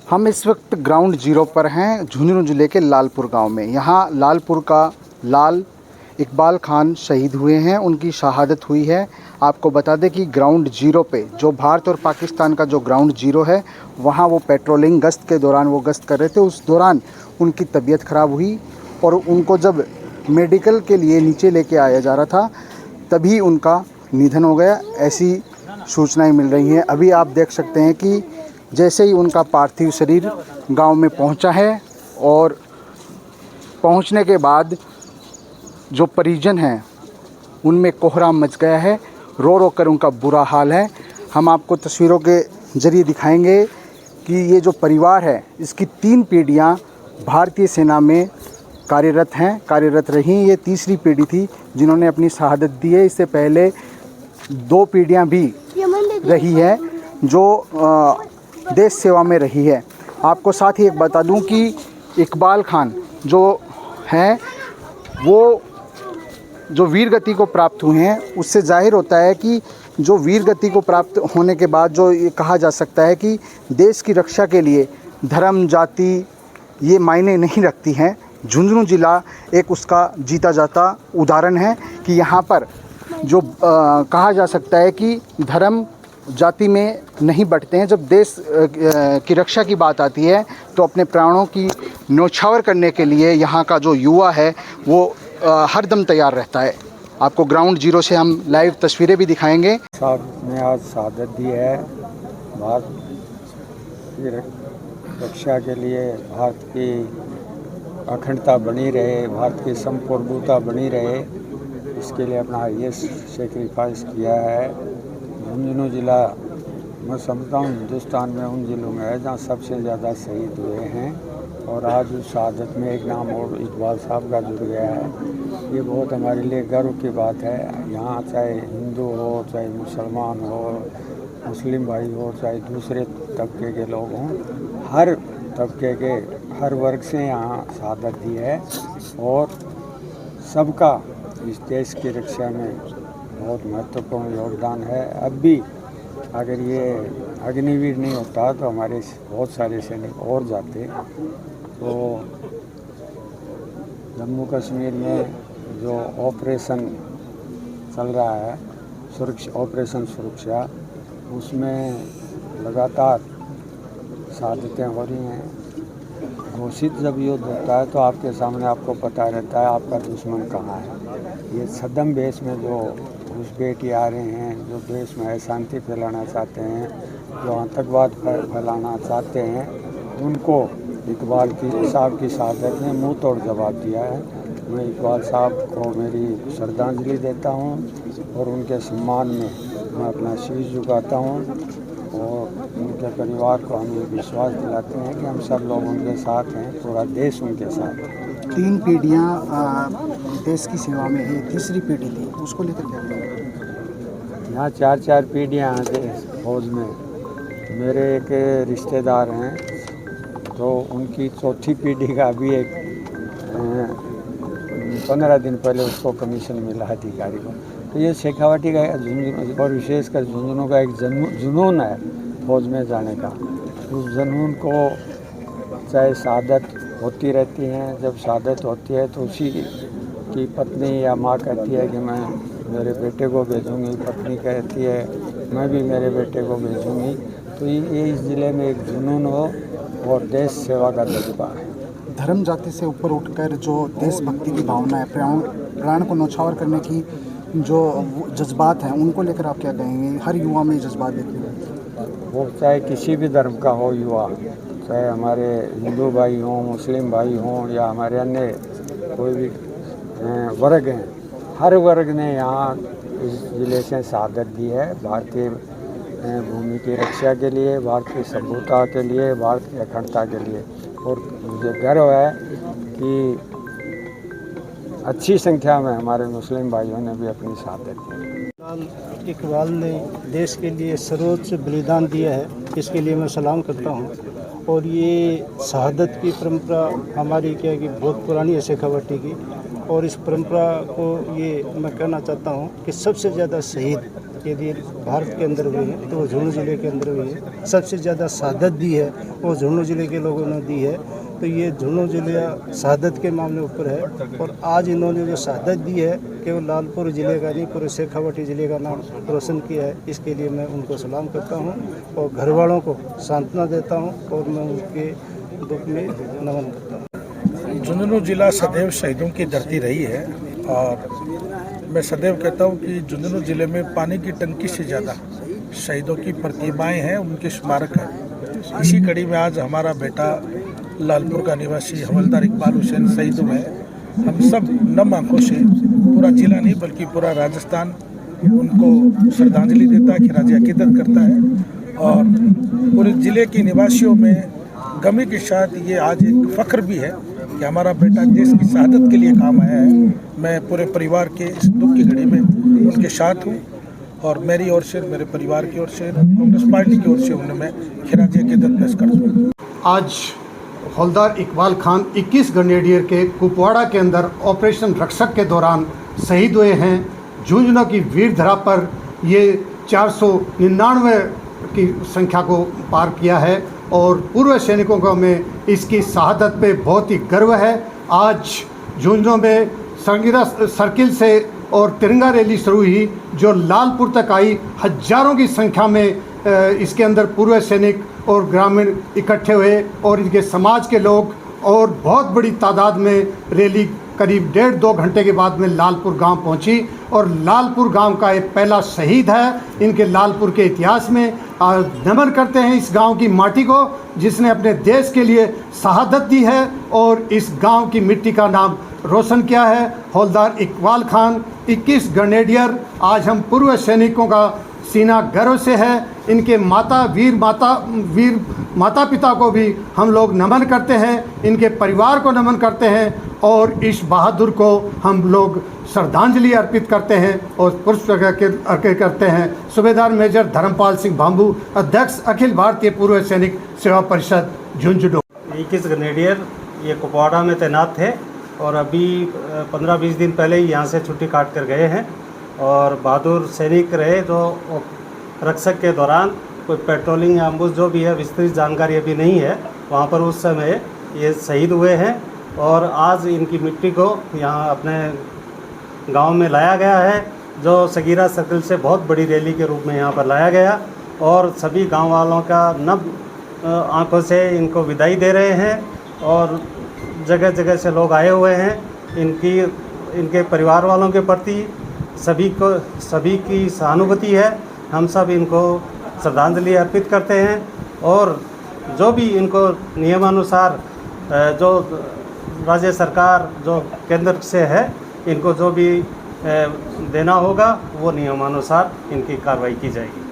हम इस वक्त ग्राउंड जीरो पर हैं, झुंझुनू ज़िले के लालपुर गांव में। यहाँ लालपुर का लाल इकबाल खान शहीद हुए हैं, उनकी शहादत हुई है। आपको बता दें कि ग्राउंड जीरो पे जो भारत और पाकिस्तान का जो ग्राउंड जीरो है, वहाँ वो पेट्रोलिंग गश्त के दौरान वो गश्त कर रहे थे। उस दौरान उनकी तबीयत ख़राब हुई और उनको जब मेडिकल के लिए नीचे लेके आया जा रहा था, तभी उनका निधन हो गया। ऐसी सूचनाएं मिल रही हैं। अभी आप देख सकते हैं कि जैसे ही उनका पार्थिव शरीर गांव में पहुंचा है और पहुंचने के बाद जो परिजन हैं उनमें कोहराम मच गया है, रो रो कर उनका बुरा हाल है। हम आपको तस्वीरों के ज़रिए दिखाएंगे कि ये जो परिवार है, इसकी 3 पीढ़ियाँ भारतीय सेना में कार्यरत रहीं। ये तीसरी पीढ़ी थी जिन्होंने अपनी शहादत दी है। इससे पहले 2 पीढ़ियाँ भी रही है जो देश सेवा में रही है। आपको साथ ही एक बता दूं कि इकबाल खान जो हैं, वो जो वीर गति को प्राप्त हुए हैं, उससे जाहिर होता है कि जो वीर गति को प्राप्त होने के बाद जो ये कहा जा सकता है कि देश की रक्षा के लिए धर्म जाति ये मायने नहीं रखती हैं। झुंझुनू ज़िला एक उसका जीता जाता उदाहरण है कि यहाँ पर जो कहा जा सकता है कि धर्म जाति में नहीं बंटते हैं। जब देश की रक्षा की बात आती है तो अपने प्राणों की न्यौछावर करने के लिए यहाँ का जो युवा है वो हर दम तैयार रहता है। आपको ग्राउंड जीरो से हम लाइव तस्वीरें भी दिखाएंगे। साहब ने आज शहादत दी है। भारत की रक्षा के लिए भारत की अखंडता बनी रहे, भारत की संप्रभुता बनी रहे, इसके लिए अपना हाईएस्ट सेक्रीफाइस किया है। झुंझुनू ज़िला मैं समझता हूँ हिंदुस्तान में उन ज़िलों में है जहाँ सबसे ज़्यादा शहीद हुए हैं। और आज उस शहादत में एक नाम और इकबाल साहब का जुड़ गया है। ये बहुत हमारे लिए गर्व की बात है। यहाँ चाहे हिंदू हो, चाहे मुसलमान हो, मुस्लिम भाई हो, चाहे दूसरे तबके के लोग हों, हर तबके के हर वर्ग से यहाँ शहादत दी है। और सबका इस देश की रक्षा में बहुत महत्वपूर्ण योगदान है। अब भी अगर ये अग्निवीर नहीं होता तो हमारे बहुत सारे सैनिक और जाते। तो जम्मू कश्मीर में जो ऑपरेशन चल रहा है, ऑपरेशन सुरक्षा, उसमें लगातार शहादतें हो रही हैं। घोषित जब युद्ध होता है तो आपके सामने आपको पता रहता है आपका दुश्मन कहाँ है। ये सदम बेस में जो घुसपैठी आ रहे हैं, जो देश में अशांति फैलाना चाहते हैं, जो आतंकवाद फैलाना चाहते हैं, उनको इकबाल साहब की शहादत ने मुंह तोड़ जवाब दिया है। मैं इकबाल साहब को मेरी श्रद्धांजलि देता हूँ और उनके सम्मान में मैं अपना शीश झुकाता हूँ और उनके परिवार को हम ये विश्वास दिलाते हैं कि हम सब लोग उनके साथ हैं, पूरा देश उनके साथ है। 3 पीढ़ियाँ देश की सेवा में है, तीसरी पीढ़ी थी, उसको लेकर क्या करेंगे? यहाँ 4 पीढ़ियाँ हैं फौज में। मेरे एक रिश्तेदार हैं तो उनकी चौथी पीढ़ी का भी एक 15 दिन पहले उसको कमीशन मिला अधिकारी को। तो ये शेखावाटी का झुंझुनू और विशेषकर झुंझुनू का एक जुनून है फौज में जाने का। उस जुनून को चाहे शहादत होती रहती हैं, जब शहादत होती है तो उसी की पत्नी या माँ कहती है कि मैं मेरे बेटे को भेजूँगी, पत्नी कहती है मैं भी मेरे बेटे को भेजूँगी। तो ये इस ज़िले में एक जुनून हो और देश सेवा का जज्बा है। धर्म जाति से ऊपर उठकर जो देशभक्ति की भावना है, प्राण को न्यौछावर करने की जो जज्बात हैं, उनको लेकर आप क्या कहेंगे? हर युवा में जज्बात देखते हैं, वो चाहे किसी भी धर्म का हो युवा, चाहे हमारे हिंदू भाई हों, मुस्लिम भाई हों या हमारे अन्य कोई भी वर्ग हैं, हर वर्ग ने यहाँ इस ज़िले से शहादत दी है। भारतीय भूमि की रक्षा के लिए, भारत की सभ्यता के लिए, भारत की अखंडता के लिए। और मुझे गर्व है कि अच्छी संख्या में हमारे मुस्लिम भाइयों ने भी अपनी शहादत दी। इकबाल ने देश के लिए सर्वोच्च बलिदान दिया है, इसके लिए मैं सलाम करता हूँ। और ये शहादत की परंपरा हमारी क्या है कि बहुत पुरानी है शेखावाटी की। और इस परंपरा को ये मैं कहना चाहता हूँ कि सबसे ज़्यादा शहीद के लिए भारत के अंदर हुए हैं तो वो झुंझुनू ज़िले के अंदर हुए हैं। सबसे ज़्यादा शहादत दी है वो झुंझुनू ज़िले के लोगों ने दी है, तो ये झुंझुनू ज़िला शहादत के मामले ऊपर है। और आज इन्होंने जो शहादत दी है केवल लालपुर ज़िले का नहीं, पूरे शेखावाटी ज़िले का नाम रोशन किया है। इसके लिए मैं उनको सलाम करता हूँ और घर वालों को सांत्वना देता हूँ और मैं उनके दुख में नमन करता हूँ। झुंझुनू जिला सदैव शहीदों की धरती रही है और मैं सदैव कहता हूँ कि झुंझुनू जिले में पानी की टंकी से ज़्यादा शहीदों की प्रतिमाएं हैं, उनके स्मारक हैं। इसी कड़ी में आज हमारा बेटा लालपुर का निवासी हवलदार इकबाल हुसैन शहीद हुए हैं। हम सब नम आंखों से, पूरा जिला नहीं बल्कि पूरा राजस्थान उनको श्रद्धांजलि देता है, खिराज अकीदत करता है और पूरे ज़िले के निवासियों में गमी के साथ ये आज एक फ़ख्र भी है कि हमारा बेटा देश की शहादत के लिए काम आया है। मैं पूरे परिवार के इस दुख की घड़ी में उनके साथ हूँ और मेरी ओर से, मेरे परिवार की ओर से, कांग्रेस पार्टी की ओर से उन्हें मैं खिराज अकीदत पेश करता हूँ। आज हवलदार इकबाल खान 21 ग्रेनेडियर के कुपवाड़ा के अंदर ऑपरेशन रक्षक के दौरान शहीद हुए हैं। झुंझुनू की वीर धरा पर ये 499 की संख्या को पार किया है और पूर्व सैनिकों को में इसकी शहादत पे बहुत ही गर्व है। आज झुंझुनू में संगीरा सर्किल से और तिरंगा रैली शुरू हुई जो लालपुर तक आई। हजारों की संख्या में इसके अंदर पूर्व सैनिक और ग्रामीण इकट्ठे हुए और इनके समाज के लोग और बहुत बड़ी तादाद में रैली करीब 1.5-2 घंटे के बाद में लालपुर गांव पहुंची और लालपुर गांव का एक पहला शहीद है इनके लालपुर के इतिहास में। नमन करते हैं इस गांव की माटी को जिसने अपने देश के लिए शहादत दी है और इस गांव की मिट्टी का नाम रोशन किया है। हवलदार इकबाल खान 21 ग्रेनेडियर, आज हम पूर्व सैनिकों का सीना गर्व से है। इनके वीर माता पिता को भी हम लोग नमन करते हैं, इनके परिवार को नमन करते हैं और इस बहादुर को हम लोग श्रद्धांजलि अर्पित करते हैं और पुष्प अर्पित करते हैं। सूबेदार मेजर धर्मपाल सिंह भांबू, अध्यक्ष अखिल भारतीय पूर्व सैनिक सेवा परिषद झुंझुनू। 21 ग्रेनेडियर ये कुपवाड़ा में तैनात थे और अभी 15-20 दिन पहले ही यहाँ से छुट्टी काट कर गए हैं और बहादुर सैनिक रहे। तो रक्षक के दौरान कोई पेट्रोलिंग या एम्बुश जो भी है विस्तृत जानकारी अभी नहीं है, वहाँ पर उस समय ये शहीद हुए हैं और आज इनकी मिट्टी को यहाँ अपने गांव में लाया गया है जो सगीरा सर्कल से बहुत बड़ी रैली के रूप में यहाँ पर लाया गया और सभी गांव वालों का नब आंखों से इनको विदाई दे रहे हैं और जगह जगह से लोग आए हुए हैं। इनके परिवार वालों के प्रति सभी की सहानुभूति है। हम सब इनको श्रद्धांजलि अर्पित करते हैं और जो भी इनको नियमानुसार जो राज्य सरकार जो केंद्र से है इनको जो भी देना होगा वो नियमानुसार इनकी कार्रवाई की जाएगी।